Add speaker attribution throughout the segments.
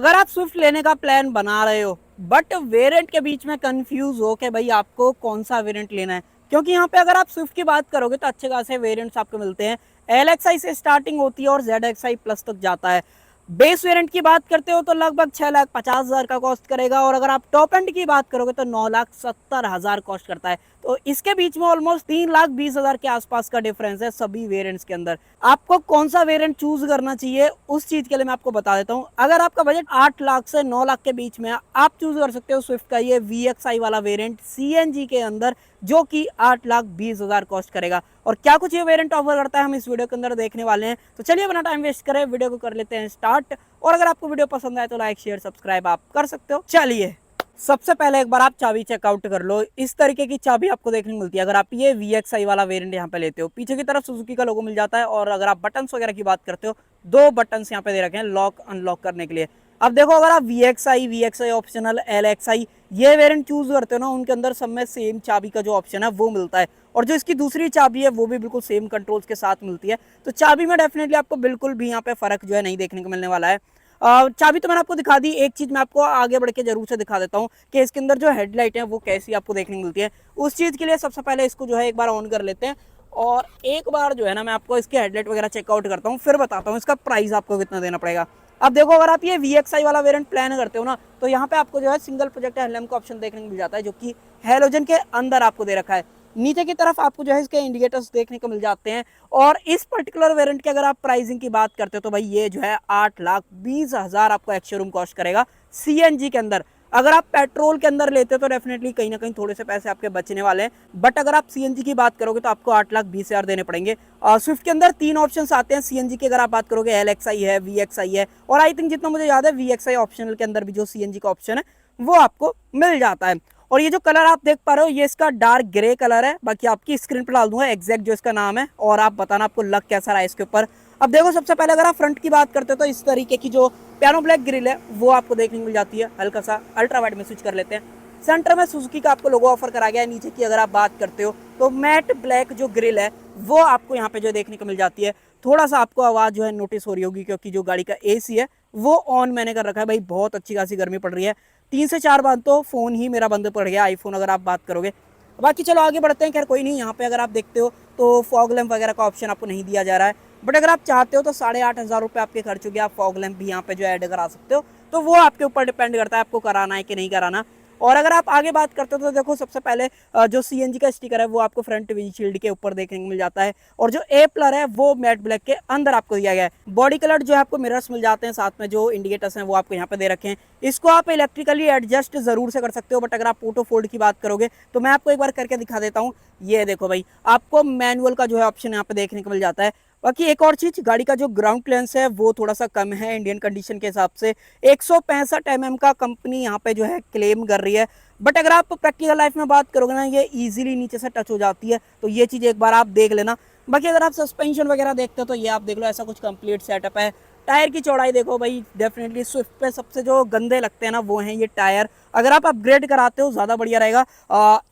Speaker 1: अगर आप स्विफ्ट लेने का प्लान बना रहे हो बट वेरिएंट के बीच में कंफ्यूज हो कि भाई आपको कौन सा वेरिएंट लेना है, क्योंकि यहाँ पे अगर आप स्विफ्ट की बात करोगे तो अच्छे खासे वेरिएंट्स आपको मिलते हैं। LXI से स्टार्टिंग होती है और ZXI प्लस तक जाता है। बेस वेरिएंट की बात करते हो तो लगभग 6,50,000 का कॉस्ट करेगा, और अगर आप टॉप एंड की बात करोगे तो 9,70,000 कॉस्ट करता है। तो इसके बीच में ऑलमोस्ट 3,20,000 के आसपास का डिफरेंस है सभी वेरिएंट्स के अंदर। आपको कौन सा वेरिएंट चूज करना चाहिए उस चीज के लिए मैं आपको बता देता हूँ। अगर आपका बजट 8 लाख से 9 लाख के बीच में है, आप चूज कर सकते हो स्विफ्ट का ये VXI वाला वेरिएंट CNG के अंदर, जो कि 8,20,000 कॉस्ट करेगा। और क्या कुछ ये वेरिएंट ऑफर करता है हम इस वीडियो के अंदर देखने वाले हैं। तो चलिए बिना टाइम वेस्ट करें वीडियो को कर लेते हैं स्टार्ट। और अगर आपको वीडियो पसंद आए तो लाइक शेयर सब्सक्राइब आप कर सकते हो। चलिए सबसे पहले एक बार आप चाबी चेकआउट कर लो। इस तरीके की चाबी आपको देखने को मिलती है अगर आप ये VXI वाला वेरिएंट यहाँ पे लेते हो। पीछे की तरफ सुजुकी का लोगो मिल जाता है, और अगर आप बटन्स वगैरह की बात करते हो, 2 बटन्स यहाँ पे दे रखे हैं लॉक अनलॉक करने के लिए। अब देखो अगर आप VXI ऑप्शनल LXI ये वेरिएंट चूज करते हो ना, उनके अंदर सब में सेम चाबी का जो ऑप्शन है वो मिलता है, और जो इसकी दूसरी चाबी है वो भी बिल्कुल सेम कंट्रोल्स के साथ मिलती है। तो चाबी में डेफिनेटली आपको बिल्कुल भी यहाँ पे फर्क जो है नहीं देखने को मिलने वाला है। चाबी तो मैंने आपको दिखा दी। एक चीज मैं आपको आगे बढ़ के जरूर से दिखा देता हूँ कि इसके अंदर जो हेडलाइट है वो कैसी आपको देखने को मिलती है। उस चीज के लिए सबसे पहले इसको जो है एक बार ऑन कर लेते हैं, और एक बार जो है ना मैं आपको इसके हेडलाइट वगैरह चेकआउट करता हूँ, फिर बताता हूँ इसका प्राइस आपको कितना देना पड़ेगा। अब देखो अगर आप ये VXI वाला वेरिएंट प्लान करते हो ना, तो यहाँ पे आपको जो है सिंगल प्रोजेक्टर हेडलैम्प का ऑप्शन देखने को मिल जाता है, जो कि हैलोजन के अंदर आपको दे रखा है। नीचे की तरफ आपको जो है इसके इंडिकेटर्स देखने को मिल जाते हैं। और इस पर्टिकुलर वेरिएंट की अगर आप प्राइसिंग की बात करते हो तो भाई ये जो है 8,20,000 आपको एक्स शोरूम कॉस्ट करेगा CNG के अंदर। अगर आप पेट्रोल के अंदर लेते हो तो डेफिनेटली कहीं ना कहीं थोड़े से पैसे आपके बचने वाले हैं, बट अगर आप CNG की बात करोगे तो आपको 8,20,000 देने पड़ेंगे। स्विफ्ट के अंदर 3 ऑप्शन आते हैं CNG के, अगर आप बात करोगे LXI है, VXI है, और आई थिंक जितना मुझे याद है VXI ऑप्शनल के अंदर भी जो CNG का ऑप्शन है वो आपको मिल जाता है। और ये जो कलर आप देख पा रहे हो ये इसका डार्क ग्रे कलर है। बाकी आपकी स्क्रीन पर डाल दूंगा एग्जैक्ट जो इसका नाम है, और आप बताना आपको लग कैसा रहा है इसके ऊपर। अब देखो सबसे पहले अगर आप फ्रंट की बात करते हो तो इस तरीके की जो पियानो ब्लैक ग्रिल है वो आपको देखने को मिल जाती है। हल्का सा अल्ट्रा वाइड में स्विच कर लेते हैं। सेंटर में सुजुकी का आपको लोगो ऑफर करा गया है। नीचे की अगर आप बात करते हो तो मैट ब्लैक जो ग्रिल है वो आपको यहाँ पे जो देखने को मिल जाती है। थोड़ा सा आपको आवाज जो है नोटिस हो रही होगी, क्योंकि जो गाड़ी का AC है वो ऑन मैंने कर रखा है। भाई बहुत अच्छी खासी गर्मी पड़ रही है। 3 से 4 बार तो फोन ही मेरा बंद पड़ गया, आईफोन अगर आप बात करोगे। बाकी चलो आगे बढ़ते हैं। खैर कोई नहीं, यहाँ पे अगर आप देखते हो तो फॉग लैम्प वगैरह का ऑप्शन आपको नहीं दिया जा रहा है, बट अगर आप चाहते हो तो 8,500 रुपये आपके खर्च हो गया, आप फॉग लैम्प भी यहाँ पे जो ऐड करा सकते हो। तो वो आपके ऊपर डिपेंड करता है आपको कराना है कि नहीं कराना। और अगर आप आगे बात करते हो तो देखो सबसे पहले जो CNG का स्टिकर है वो आपको फ्रंट विंडशील्ड के ऊपर देखने को मिल जाता है, और जो A प्लर है वो मैट ब्लैक के अंदर आपको दिया गया है। बॉडी कलर जो है आपको मिरर्स मिल जाते हैं, साथ में जो इंडिकेटर्स हैं वो आपको यहाँ पे दे रखे हैं। इसको आप इलेक्ट्रिकली एडजस्ट जरूर से कर सकते हो, बट अगर आप ऑटो फोल्ड की बात करोगे तो मैं आपको एक बार करके दिखा देता हूँ। ये देखो भाई आपको मैनुअल का जो है ऑप्शन यहाँ पे देखने को मिल जाता है। बाकी एक और चीज, गाड़ी का जो ग्राउंड क्लियरेंस है वो थोड़ा सा कम है इंडियन कंडीशन के हिसाब से। 165 mm का कंपनी यहाँ पे जो है क्लेम कर रही है, बट अगर आप प्रैक्टिकल लाइफ में बात करोगे ना ये इजीली नीचे से टच हो जाती है। तो ये चीज़ एक बार आप देख लेना। बाकी अगर आप सस्पेंशन वगैरह देखते हो तो ये आप देख लो, ऐसा कुछ कंप्लीट सेटअप है। टायर की चौड़ाई देखो भाई, डेफिनेटली स्विफ्ट पे सबसे जो गंदे लगते हैं ना वो हैं ये टायर। अगर आप अपग्रेड कराते हो ज़्यादा बढ़िया रहेगा।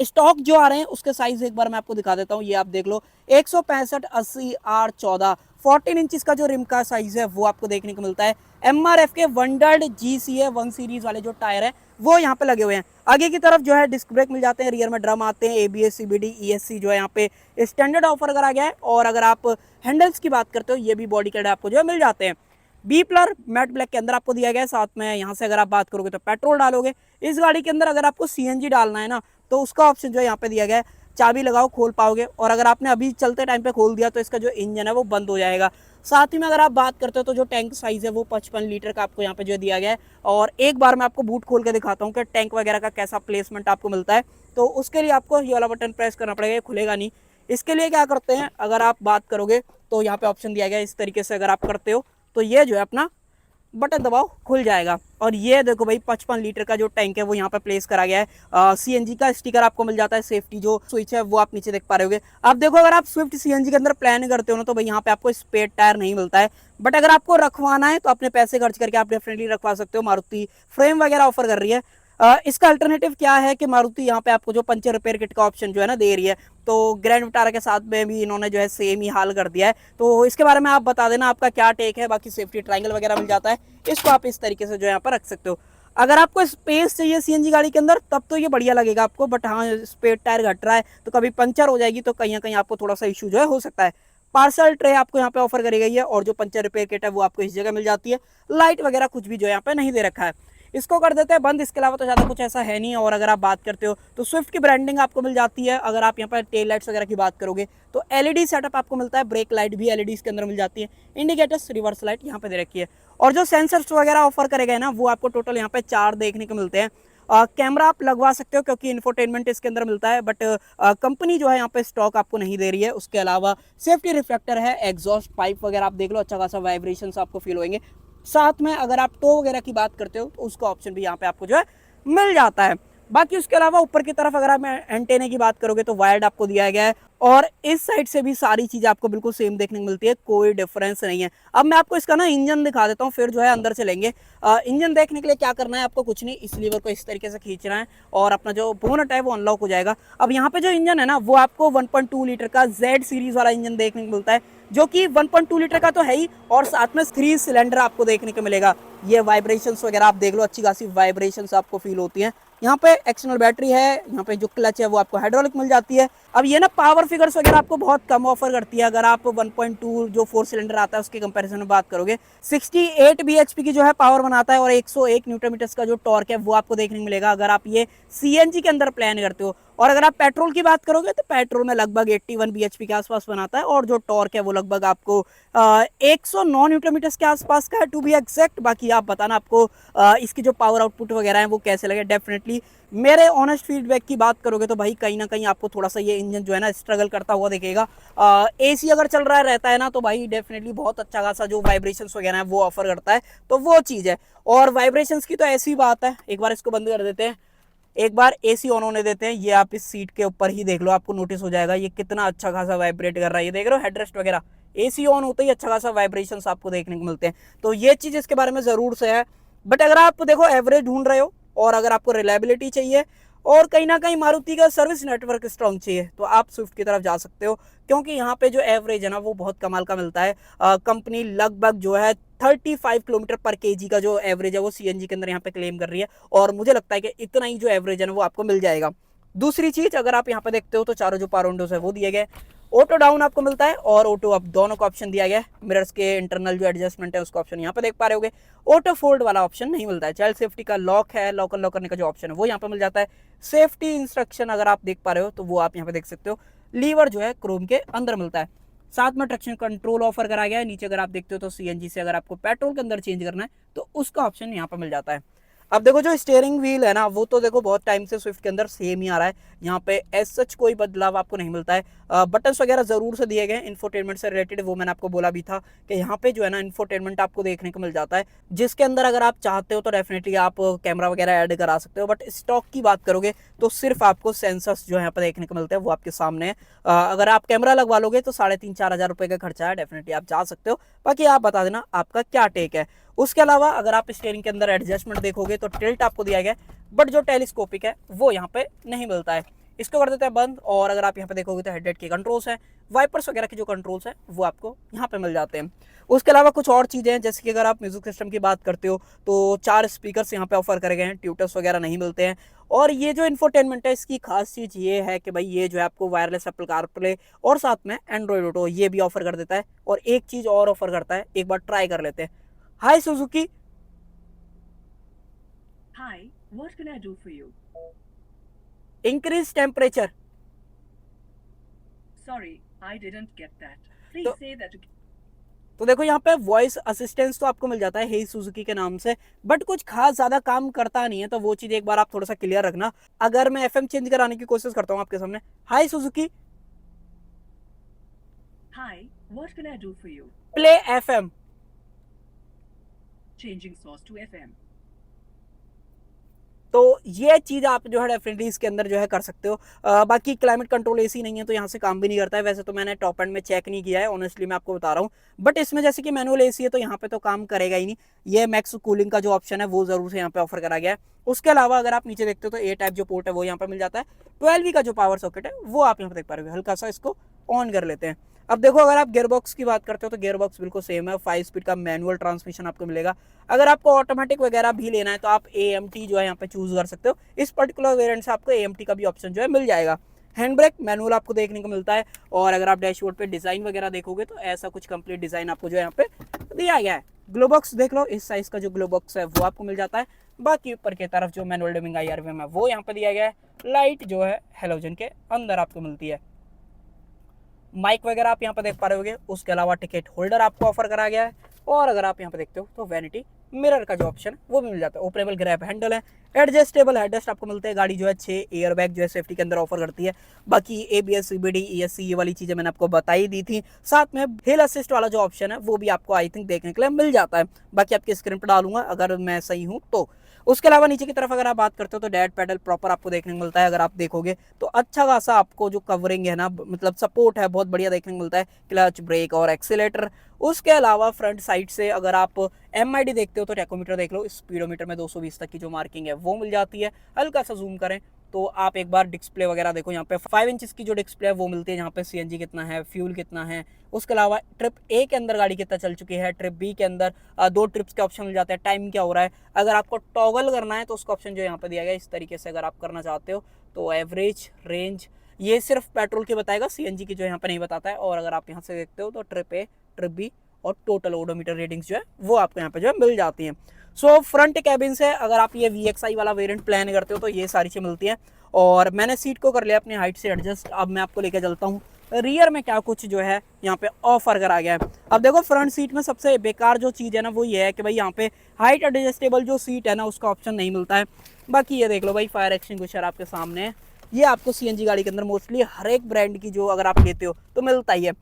Speaker 1: स्टॉक जो आ रहे हैं उसके साइज एक बार मैं आपको दिखा देता हूँ। ये आप देख लो 165/80R14 14 इंच का जो रिम का साइज है वो आपको देखने को मिलता है। MRF के वंडर्ड GCA 1 सीरीज वाले जो टायर है वो यहाँ पे लगे हुए हैं। आगे की तरफ जो है डिस्क ब्रेक मिल जाते हैं, रियर में ड्रम आते हैं, ABS CBD ESC जो है यहाँ पे स्टैंडर्ड ऑफर करा गया है। और अगर आप हैंडल्स की बात करते हो ये भी बॉडी कलर आपको जो है मिल जाते हैं। B प्लर मैट ब्लैक के अंदर आपको दिया गया है। साथ में यहाँ से अगर आप बात करोगे तो पेट्रोल डालोगे इस गाड़ी के अंदर, अगर आपको CNG डालना है ना तो उसका ऑप्शन जो है यहाँ पे दिया गया है। चाबी लगाओ खोल पाओगे, और अगर आपने अभी चलते टाइम पे खोल दिया तो इसका जो इंजन है वो बंद हो जाएगा। साथ ही में अगर आप बात करते हो तो जो टैंक साइज है वो 55 लीटर का आपको यहाँ पे जो दिया गया है। और एक बार मैं आपको बूट खोल के दिखाता हूँ कि टैंक वगैरह का कैसा प्लेसमेंट आपको मिलता है। तो उसके लिए आपको ये वाला बटन प्रेस करना पड़ेगा, ये खुलेगा नहीं। इसके लिए क्या करते हैं, अगर आप बात करोगे तो यहाँ पे ऑप्शन दिया गया है इस तरीके से, अगर आप करते हो तो ये जो है अपना बटन दबाओ खुल जाएगा। और ये देखो भाई 55 लीटर का जो टैंक है वो यहाँ पे प्लेस करा गया है। CNG का स्टिकर आपको मिल जाता है। सेफ्टी जो स्विच है वो आप नीचे देख पा रहे होगे। आप देखो अगर आप स्विफ्ट CNG के अंदर प्लान करते हो ना तो भाई यहाँ पे आपको स्पेयर टायर नहीं मिलता है, बट अगर आपको रखवाना है तो अपने पैसे खर्च करके आप डेफिनेटली रखवा सकते हो। मारुति फ्रेम वगैरह ऑफर कर रही है। इसका अल्टरनेटिव क्या है कि मारुति यहाँ पे आपको जो पंचर रिपेयर किट का ऑप्शन जो है ना दे रही है, तो ग्रैंड विटारा के साथ में भी इन्होंने जो है सेम ही हाल कर दिया है। तो इसके बारे में आप बता देना आपका क्या टेक है। बाकी सेफ्टी ट्रायंगल वगैरह मिल जाता है, इसको आप इस तरीके से जो यहाँ पर रख सकते हो। अगर आपको स्पेस चाहिए सीएनजी गाड़ी के अंदर तब तो ये बढ़िया लगेगा आपको, बट हाँ स्पेयर टायर घट रहा है तो कभी पंचर हो जाएगी तो कहीं ना कहीं आपको थोड़ा सा इशू जो है हो सकता है। पार्सल ट्रे आपको यहाँ पे ऑफर करी गई है और जो पंचर रिपेयर किट है वो आपको इस जगह मिल जाती है। लाइट वगैरह कुछ भी जो यहाँ पे नहीं दे रखा है, इसको कर देते हैं बंद। इसके अलावा तो ज़्यादा कुछ ऐसा है नहीं। और अगर आप बात करते हो तो स्विफ्ट की ब्रांडिंग आपको मिल जाती है। अगर आप यहाँ पर टेल लाइट्स वगैरह की बात करोगे तो एलईडी सेटअप आपको मिलता है, ब्रेक लाइट भी एलईडी के अंदर मिल जाती है, इंडिकेटर्स रिवर्स लाइट यहाँ पे दे रखी है। और जो सेंसर्स वगैरह ऑफर करे गए ना वो आपको टोटल यहाँ पे 4 देखने को मिलते हैं। कैमरा आप लगवा सकते हो क्योंकि इंफोटेनमेंट इसके अंदर मिलता है, बट कंपनी जो है यहाँ पे स्टॉक आपको नहीं दे रही है। उसके अलावा सेफ्टी रिफ्लेक्टर है, एग्जॉस्ट पाइप वगैरह आप देख लो, अच्छा खासा वाइब्रेशन आपको फील होंगे। साथ में अगर आप टो वगैरह की बात करते हो तो उसका ऑप्शन भी यहाँ पे आपको जो है मिल जाता है। बाकी उसके अलावा ऊपर की तरफ अगर आप एंटेने की बात करोगे तो वायर्ड आपको दिया गया है, और इस साइड से भी सारी चीजें आपको बिल्कुल सेम देखने को मिलती है, कोई डिफरेंस नहीं है। अब मैं आपको इसका ना इंजन दिखा देता हूँ, फिर जो है अंदर चलेंगे। इंजन देखने के लिए क्या करना है आपको, कुछ नहीं, इस लीवर को इस तरीके से खींचना है और अपना जो बोनट है वो अनलॉक हो जाएगा। अब यहाँ पे जो इंजन है ना वो आपको 1.2 लीटर का जेड सीरीज वाला इंजन देखने को मिलता है, जो कि 1.2 लीटर का तो है ही, और साथ में 3 सिलेंडर आपको देखने को मिलेगा। ये वाइब्रेशंस वगैरह आप देख लो, अच्छी खासी वाइब्रेशंस आपको फील होती हैं। यहाँ पे एक्सटर्नल बैटरी है, यहाँ पे जो क्लच है वो आपको हाइड्रोलिक मिल जाती है। अब ये ना पावर फिगर्स वगैरह आपको बहुत कम ऑफर करती है। अगर आप 1.2 जो 4 सिलेंडर आता है उसके कंपैरिजन में बात करोगे, 68 bhp की जो है पावर बनाता है और 101 न्यूटन मीटर्स का जो टॉर्क है वो आपको देखने को मिलेगा अगर आप ये सीएनजी के अंदर प्लान करते हो। और अगर आप पेट्रोल की बात करोगे तो पेट्रोल में लगभग 81 bhp के आसपास बनाता है, और जो टॉर्क है वो लगभग आपको 109 न्यूटन मीटर्स के आसपास का है टू बी एग्जैक्ट। बाकी आप बताना आपको इसकी जो पावर आउटपुट वगैरह है वो कैसे लगे। डेफिनेटली मेरे ऑनेस्ट फीडबैक की बात करोगे तो भाई कहीं ना कहीं आपको थोड़ा सा ये इंजन जो है ना स्ट्रगल करता हुआ दिखेगा। एसी अगर चल रहा रहता है ना तो भाई डेफिनेटली बहुत अच्छा खासा जो वाइब्रेशंस वगैरह है वो ऑफर करता है, तो वो चीज़ है। और वाइब्रेशंस की तो ऐसी बात है, एक बार इसको बंद कर देते हैं, एक बार एसी ऑन होने देते हैं। ये आप इस सीट के ऊपर ही देख लो, आपको नोटिस हो जाएगा ये कितना अच्छा खासा वाइब्रेट कर रहा है। ये देख रहे हो हेडरेस्ट वगैरह, एसी ऑन होते ही अच्छा खासा वाइब्रेशंस आपको देखने को मिलते हैं। तो ये चीज़ इसके बारे में ज़रूर से है। बट अगर आप देखो एवरेज ढूंढ रहे हो और अगर आपको रिलायबिलिटी चाहिए और कहीं ना कहीं मारुति का सर्विस नेटवर्क स्ट्रॉन्ग चाहिए तो आप स्विफ्ट की तरफ जा सकते हो, क्योंकि यहाँ पे जो एवरेज है ना वो बहुत कमाल का मिलता है। कंपनी लगभग जो है 35 किलोमीटर पर केजी का जो एवरेज है वो सीएनजी के अंदर यहाँ पे क्लेम कर रही है, और मुझे लगता है कि इतना ही जो एवरेज है ना वो आपको मिल जाएगा। दूसरी चीज अगर आप यहाँ पे देखते हो तो चारों जो पावर विंडोज है वो दिए गए, ऑटो डाउन आपको मिलता है और ऑटो अप दोनों का ऑप्शन दिया गया है। मिरर्स के इंटरनल जो एडजस्टमेंट है उसका ऑप्शन यहाँ पे देख पा रहे होगे। ऑटो फोल्ड वाला ऑप्शन नहीं मिलता है। चाइल्ड सेफ्टी का लॉक है, लॉक अनलॉक करने का जो ऑप्शन है वो यहाँ पे मिल जाता है। सेफ्टी इंस्ट्रक्शन अगर आप देख पा रहे हो तो वो आप यहाँ पे देख सकते हो। लीवर जो है क्रोम के अंदर मिलता है। साथ में ट्रैक्शन कंट्रोल ऑफर करा गया है। नीचे अगर आप देखते हो तो सीएनजी से अगर आपको पेट्रोल के अंदर चेंज करना है तो उसका ऑप्शन यहाँ पर मिल जाता है। अब देखो जो स्टीयरिंग व्हील है ना वो तो देखो बहुत टाइम से स्विफ्ट के अंदर सेम ही आ रहा है, यहाँ पे एज सच कोई बदलाव आपको नहीं मिलता है। बटन्स वगैरह जरूर से दिए गए इंफोटेनमेंट से रिलेटेड, वो मैंने आपको बोला भी था कि यहाँ पे जो है ना इंफोटेनमेंट आपको देखने को मिल जाता है, जिसके अंदर अगर आप चाहते हो तो डेफिनेटली आप कैमरा वगैरह ऐड करा सकते हो। बट स्टॉक की बात करोगे तो सिर्फ आपको सेंसर्स जो यहाँ पर देखने को मिलते हैं वो आपके सामने है। अगर आप कैमरा लगवा लोगे तो 3,500-4 हज़ार रुपये का खर्चा है, डेफिनेटली आप जा सकते हो। बाकी आप बता देना आपका क्या टेक है। उसके अलावा अगर आप स्टीयरिंग के अंदर एडजस्टमेंट देखोगे तो टिल्ट आपको दिया गया है, बट जो टेलीस्कोपिक है वो यहाँ पे नहीं मिलता है। इसको कर देते हैं बंद। और अगर आप यहाँ पे देखोगे तो हेडलाइट के कंट्रोल्स हैं, वाइपर्स वगैरह के जो कंट्रोल्स हैं वो आपको यहाँ पे मिल जाते हैं। उसके अलावा कुछ और चीज़ें हैं, जैसे कि अगर आप म्यूजिक सिस्टम की बात करते हो तो 4 स्पीकर्स यहाँ पे ऑफर करे गए हैं, ट्यूटर्स वगैरह नहीं मिलते हैं। और ये जो इन्फोटेनमेंट है इसकी खास चीज़ ये है कि भाई ये जो है आपको वायरलेस एप्पल कारप्ले और साथ में एंड्रॉइड ऑटो ये भी ऑफर कर देता है। और एक चीज़ और ऑफर करता है, एक बार ट्राई कर लेते हैं। Hi Suzuki.
Speaker 2: Hi, what can I do for you?
Speaker 1: Increase temperature.
Speaker 2: Sorry, I didn't get that. Please
Speaker 1: तो
Speaker 2: say that again.
Speaker 1: तो देखो यहाँ पे वॉइस असिस्टेंस तो आपको मिल जाता है हे सुजुकी के नाम से, बट कुछ खास ज्यादा काम करता नहीं है, तो वो चीज एक बार आप थोड़ा सा क्लियर रखना। अगर मैं एफएम चेंज कराने की कोशिश करता हूँ आपके सामने, hi Suzuki
Speaker 2: Hi, what can I do for you?
Speaker 1: Play FM.
Speaker 2: Changing source to FM.
Speaker 1: तो ये चीज़ आप जो है डेफिनेटली इसके अंदर जो है कर सकते हो। बाकी क्लाइमेट कंट्रोल एसी नहीं है तो यहाँ से काम भी नहीं करता है। वैसे तो मैंने टॉप एंड में चेक नहीं किया है, ऑनेस्टली मैं आपको बता रहा हूँ, बट इसमें जैसे कि मैनुअल एसी है तो यहाँ पे तो काम करेगा ही नहीं। ये मैक्स कूलिंग का जो ऑप्शन है वो जरूर से यहाँ पे ऑफर करा गया है। उसके अलावा अगर आप नीचे देखते हो तो ए टाइप जो पोर्ट है वो यहाँ पे मिल जाता है। 12V का जो पावर सॉकेट है वो आप यहाँ पे देख पा रहे हो। हल्का सा इसको ऑन कर लेते हैं। अब देखो अगर आप गियरबॉक्स की बात करते हो तो गियरबॉक्स बिल्कुल सेम है, 5 स्पीड का मैनुअल ट्रांसमिशन आपको मिलेगा। अगर आपको ऑटोमेटिक वगैरह भी लेना है तो आप AMT जो है यहाँ पे चूज कर सकते हो। इस पर्टिकुलर वेरिएंट से आपको AMT का भी ऑप्शन जो है मिल जाएगा। हैंड ब्रेक मैनुअल आपको देखने को मिलता है। और अगर आप डैशबोर्ड पे डिजाइन वगैरह देखोगे तो ऐसा कुछ कंप्लीट डिजाइन आपको जो यहाँ पे दिया गया है। ग्लोबॉक्स देख लो, इस साइज का जो ग्लोबॉक्स है वो आपको मिल जाता है। बाकी ऊपर की तरफ जो मैनुअल डिमिंग IRVM है वो यहाँ पे दिया गया है। लाइट जो है हेलोजन के अंदर आपको मिलती है। माइक वगैरह आप यहाँ पे देख पा रहे होगे। उसके अलावा टिकट होल्डर आपको ऑफर करा गया है। और अगर आप यहाँ पे देखते हो तो वैनिटी मिरर का जो ऑप्शन है वो भी मिल जाता है। ओपनेबल ग्रैब हैंडल है, एडजस्टेबल हेडरेस्ट आपको मिलते हैं। गाड़ी जो है 6 एयर बैग जो है सेफ्टी के अंदर ऑफर करती है। बाकी ABS CBD ESC ये वाली चीजें मैंने आपको बताई दी थी। साथ में हिल असिस्ट वाला जो ऑप्शन है वो भी आपको आई थिंक देखने के लिए मिल जाता है। बाकी आपकी स्क्रीन पर डालूंगा अगर मैं सही हूँ तो। उसके अलावा नीचे की तरफ अगर आप बात करते हो तो डैड पैडल प्रॉपर आपको देखने को मिलता है। अगर आप देखोगे तो अच्छा खासा आपको जो कवरिंग है ना, मतलब सपोर्ट है, बहुत बढ़िया देखने को मिलता है। क्लच, ब्रेक और एक्सीलेटर। उसके अलावा फ्रंट साइड से अगर आप MID देखते हो तो टैकोमीटर देख लो, स्पीडोमीटर में 220 तक की जो मार्किंग है वो मिल जाती है। हल्का सा जूम करें तो आप एक बार डिस्प्ले वगैरह देखो। यहाँ पे 5 इंच की जो डिस्प्ले है वो मिलती है, यहाँ पे CNG कितना है, फ्यूल कितना है। उसके अलावा ट्रिप A के अंदर गाड़ी कितना चल चुकी है, ट्रिप B के अंदर 2 ट्रिप्स के ऑप्शन मिल जाते हैं, टाइम क्या हो रहा है। अगर आपको टॉगल करना है तो उसका ऑप्शन जो यहाँ पे दिया गया इस तरीके से अगर आप करना चाहते हो तो एवरेज, रेंज, ये सिर्फ पेट्रोल की बताएगा, CNG की जो यहाँ पे नहीं बताता है। और अगर आप यहाँ से देखते हो तो ट्रिप A, ट्रिप B और टोटल ओडोमीटर रेटिंग्स जो है वो आपको यहाँ पे जो है मिल जाती हैं। सो फ्रंट कैबिन से अगर आप ये VXI वाला वेरिएंट प्लान करते हो तो ये सारी चीज़ें मिलती हैं। और मैंने सीट को कर लिया अपनी हाइट से एडजस्ट। अब मैं आपको लेके चलता हूँ रियर में क्या कुछ जो है यहाँ पे ऑफर करा गया है। अब देखो फ्रंट सीट में सबसे बेकार जो चीज़ है ना वो ये है कि भाई यहाँ पे हाइट एडजस्टेबल जो सीट है ना उसका ऑप्शन नहीं मिलता है। बाकी ये देख लो भाई, फायर एक्सटिंग्विशर आपके सामने है। ये आपको CNG गाड़ी के अंदर मोस्टली हर एक ब्रांड की जो अगर आप लेते हो तो मिलता ही है।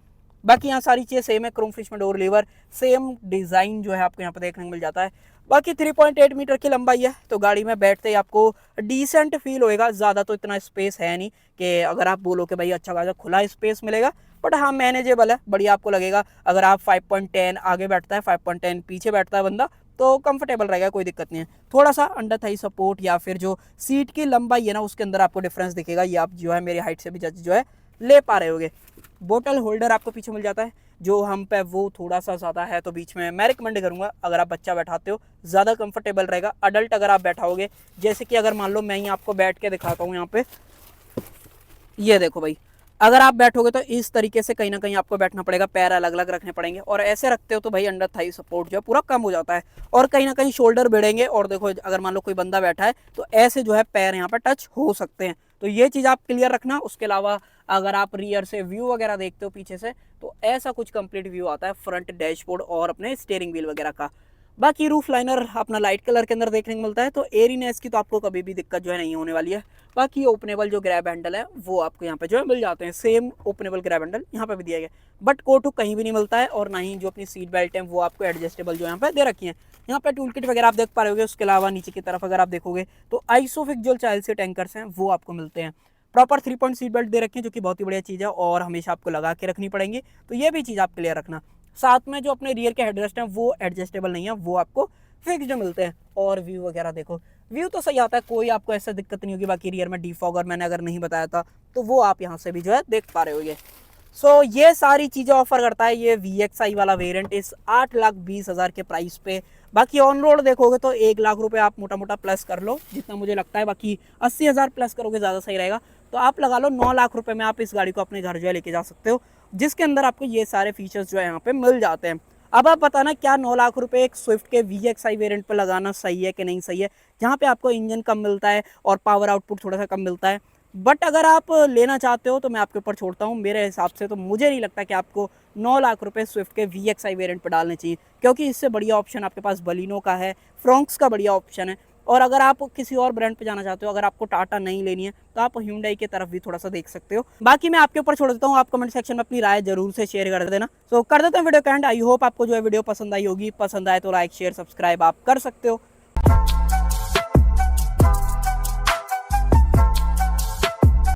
Speaker 1: बाकी यहाँ सारी चीज़ें सेम है। क्रोम फिश में डोर लीवर, सेम डिज़ाइन जो है आपको यहाँ पे देखने को मिल जाता है। बाकी 3.8 मीटर की लंबाई है तो गाड़ी में बैठते ही आपको डिसेंट फील होएगा। ज़्यादा तो इतना स्पेस है नहीं कि अगर आप बोलो कि भाई अच्छा खासा खुला स्पेस मिलेगा, बट हाँ मैनेजेबल है, बढ़िया आपको लगेगा। अगर आप 5.10 आगे बैठता है, 5.10 पीछे बैठता है बंदा तो कंफर्टेबल रहेगा, कोई दिक्कत नहीं है। थोड़ा सा अंडर थाई सपोर्ट या फिर जो सीट की लंबाई है ना उसके अंदर आपको डिफरेंस दिखेगा। ये आप जो है मेरी हाइट से भी जज जो है ले पा रहे होगे। बोतल होल्डर आपको पीछे मिल जाता है, जो हम पे वो थोड़ा सा ज़्यादा है तो बीच में मैं रिकमेंड करूँगा अगर आप बच्चा बैठाते हो ज़्यादा कंफर्टेबल रहेगा। अडल्ट अगर आप बैठाओगे, जैसे कि अगर मान लो मैं ही आपको बैठ के दिखाता हूँ यहाँ पे, ये देखो भाई, अगर आप बैठोगे तो इस तरीके से कहीं ना कहीं आपको बैठना पड़ेगा, पैर अलग अलग रखने पड़ेंगे। और ऐसे रखते हो तो भाई अंडर थाई सपोर्ट जो है पूरा कम हो जाता है और कहीं ना कहीं शोल्डर भिड़ेंगे। और देखो अगर मान लो कोई बंदा बैठा है तो ऐसे जो है पैर यहाँ पर टच हो सकते हैं, तो ये चीज़ आप क्लियर रखना। उसके अलावा अगर आप रियर से व्यू वगैरह देखते हो पीछे से तो ऐसा कुछ कंप्लीट व्यू आता है फ्रंट डैशबोर्ड और अपने स्टीयरिंग व्हील वगैरह का। बाकी रूफ लाइनर अपना लाइट कलर के अंदर देखने को मिलता है, तो एयरीनेस की तो आपको कभी भी दिक्कत जो है नहीं होने वाली है। बाकी ओपनेबल जो ग्रैब हैंडल है वो आपको यहाँ पे जो है मिल जाते हैं। सेम ओपनेबल ग्रैब हैंडल यहाँ पे भी दिया गया, बट कोटू कहीं भी नहीं मिलता है। और ना ही जो अपनी सीट बेल्ट है वो आपको एडजस्टेबल जो यहाँ पे दे रखी है। यहाँ पे टूल किट वगैरह आप देख पा रहे होगे। उसके अलावा नीचे की तरफ अगर आप देखोगे तो आइसोफिक जो चाइल्ड से टैंकर्स हैं वो आपको मिलते हैं। प्रॉपर 3 पॉइंट सीट बेल्ट दे रखी है जो कि बहुत ही बढ़िया चीज़ है और हमेशा आपको लगा के रखनी पड़ेंगी, तो ये भी चीज़ आप क्लियर रखना। साथ में जो अपने रियर के हेडरेस्ट हैं वो एडजस्टेबल नहीं है, वो आपको फिक्स्ड मिलते हैं। और व्यू वगैरह देखो, व्यू तो सही आता है, कोई आपको ऐसा दिक्कत नहीं होगी। बाकी रियर में डिफॉगर मैंने अगर नहीं बताया था तो वो आप यहाँ से भी जो है देख पा रहे होगे। सो ये सारी चीज़ें ऑफर करता है ये VXI वाला वेरिएंट इस 8,20,000 के प्राइस पे। बाकी ऑन रोड देखोगे तो 1 लाख रुपए आप मोटा मोटा प्लस कर लो जितना मुझे लगता है। बाकी 80,000 प्लस करोगे ज़्यादा सही रहेगा, तो आप लगा लो 9 लाख रुपए में आप इस गाड़ी को अपने घर जो है लेके जा सकते हो, जिसके अंदर आपको ये सारे फीचर्स जो है यहाँ पे मिल जाते हैं। अब आप बताना क्या 9 लाख रुपए एक स्विफ्ट के VXI वेरिएंट पर लगाना सही है कि नहीं सही है, जहाँ पे आपको इंजन कम मिलता है और पावर आउटपुट थोड़ा सा कम मिलता है। बट अगर आप लेना चाहते हो तो मैं आपके ऊपर छोड़ता हूँ। मेरे हिसाब से तो मुझे नहीं लगता कि आपको 9 लाख रुपए स्विफ्ट के VXI वेरिएंट पर डालने चाहिए, क्योंकि इससे बढ़िया ऑप्शन आपके पास बलिनो का है, फ्रोंक्स का बढ़िया ऑप्शन है। और अगर आप किसी और ब्रांड पे जाना चाहते हो, अगर आपको टाटा नहीं लेनी है तो आप Hyundai की तरफ भी थोड़ा सा देख सकते हो। बाकी मैं आपके ऊपर छोड़ देता हूँ, आप कमेंट सेक्शन में अपनी राय जरूर से शेयर कर देना। सो कर देता हूँ वीडियो का एंड। आई होप आपको जो है वीडियो पसंद आई होगी, पसंद आए तो लाइक शेयर सब्सक्राइब आप कर सकते हो।